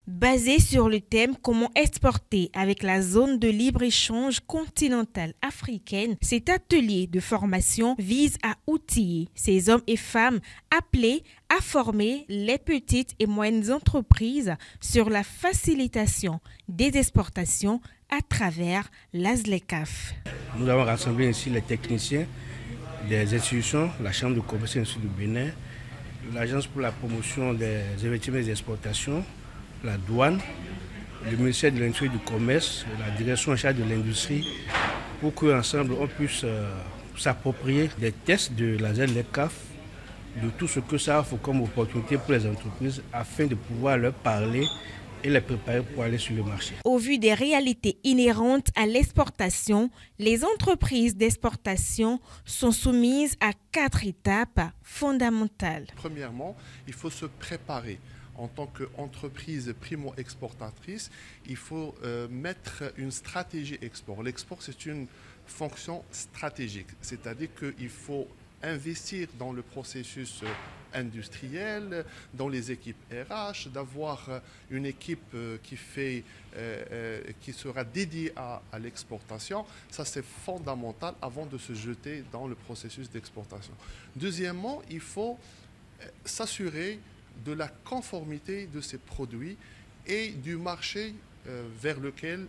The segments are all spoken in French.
Basé sur le thème Comment exporter avec la zone de libre-échange continentale africaine, cet atelier de formation vise à outiller ces hommes et femmes appelés à former les petites et moyennes entreprises sur la facilitation des exportations à travers l'ASLECAF. Nous avons rassemblé ici les techniciens des institutions, la Chambre de commerce et d'industrie du Bénin, l'Agence pour la promotion des investissements et des exportations, la douane, le ministère de l'Industrie et du Commerce, la direction en charge de l'industrie, pour qu'ensemble on puisse s'approprier des tests de la ZLECAF, de tout ce que ça offre comme opportunité pour les entreprises afin de pouvoir leur parler et les préparer pour aller sur le marché. Au vu des réalités inhérentes à l'exportation, les entreprises d'exportation sont soumises à 4 étapes fondamentales. Premièrement, il faut se préparer. En tant qu'entreprise primo-exportatrice, il faut mettre une stratégie export. L'export, c'est une fonction stratégique, c'est-à-dire qu'il faut investir dans le processus industriel, dans les équipes RH, d'avoir une équipe qui sera dédiée à l'exportation. Ça, c'est fondamental avant de se jeter dans le processus d'exportation. Deuxièmement, il faut s'assurer de la conformité de ces produits et du marché vers lequel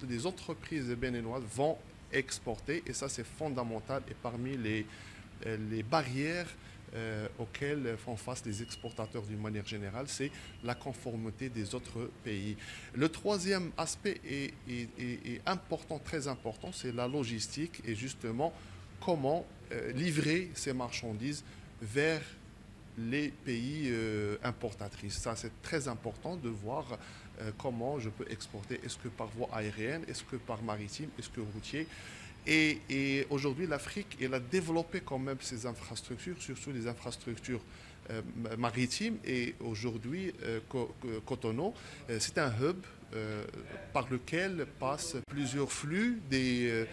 les entreprises béninoises vont exporter. Et ça, c'est fondamental et parmi les barrières auxquelles font face les exportateurs d'une manière générale, c'est la conformité des autres pays. Le troisième aspect est important, très important, c'est la logistique et justement comment livrer ces marchandises vers les pays importatrices. Ça, c'est très important de voir comment je peux exporter. Est-ce que par voie aérienne, est-ce que par maritime, est-ce que routier. Et aujourd'hui, l'Afrique, elle a développé quand même ses infrastructures, surtout les infrastructures maritimes. Et aujourd'hui, Cotonou, c'est un hub par lequel passent plusieurs flux des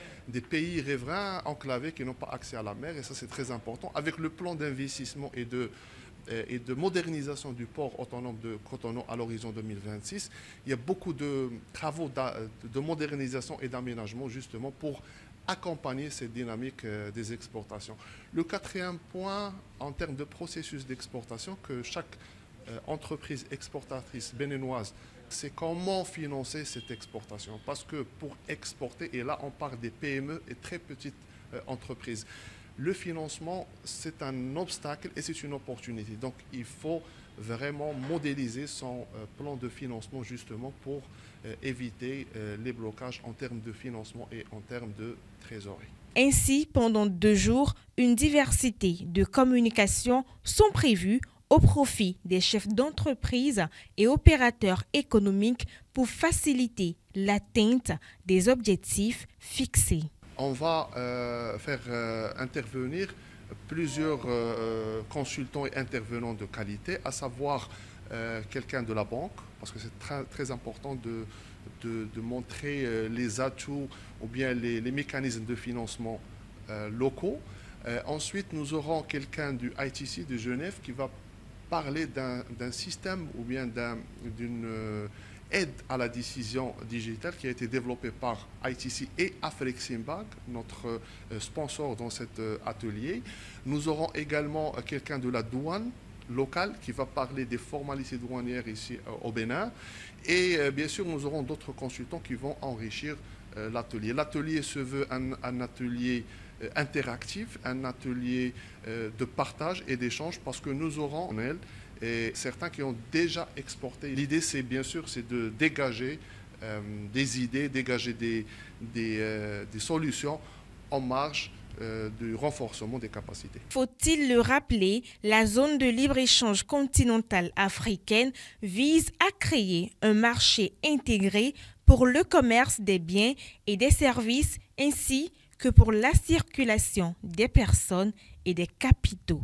pays riverains enclavés qui n'ont pas accès à la mer. Et ça, c'est très important. Avec le plan d'investissement et de modernisation du port autonome de Cotonou à l'horizon 2026, il y a beaucoup de travaux de modernisation et d'aménagement justement pour accompagner cette dynamique des exportations. Le quatrième point, en termes de processus d'exportation, que chaque entreprise exportatrice béninoise, c'est comment financer cette exportation. Parce que pour exporter, et là on parle des PME et très petites entreprises, le financement, c'est un obstacle et c'est une opportunité. Donc, il faut vraiment modéliser son plan de financement justement pour éviter les blocages en termes de financement et en termes de trésorerie. Ainsi, pendant 2 jours, une diversité de communications sont prévues au profit des chefs d'entreprise et opérateurs économiques pour faciliter l'atteinte des objectifs fixés. On va faire intervenir plusieurs consultants et intervenants de qualité, à savoir quelqu'un de la banque, parce que c'est très, très important de montrer les atouts ou bien les mécanismes de financement locaux. Ensuite, nous aurons quelqu'un du ITC de Genève qui va parler d'un système ou bien d'une aide à la décision digitale qui a été développée par ITC et Afreximbank, notre sponsor dans cet atelier. Nous aurons également quelqu'un de la douane locale qui va parler des formalités douanières ici au Bénin. Et bien sûr, nous aurons d'autres consultants qui vont enrichir l'atelier. L'atelier se veut un atelier interactif, un atelier de partage et d'échange parce que nous aurons en elle et certains qui ont déjà exporté. L'idée, c'est bien sûr, c'est de dégager des idées, dégager des solutions en marge du renforcement des capacités. Faut-il le rappeler, la zone de libre-échange continentale africaine vise à créer un marché intégré pour le commerce des biens et des services ainsi que pour la circulation des personnes et des capitaux.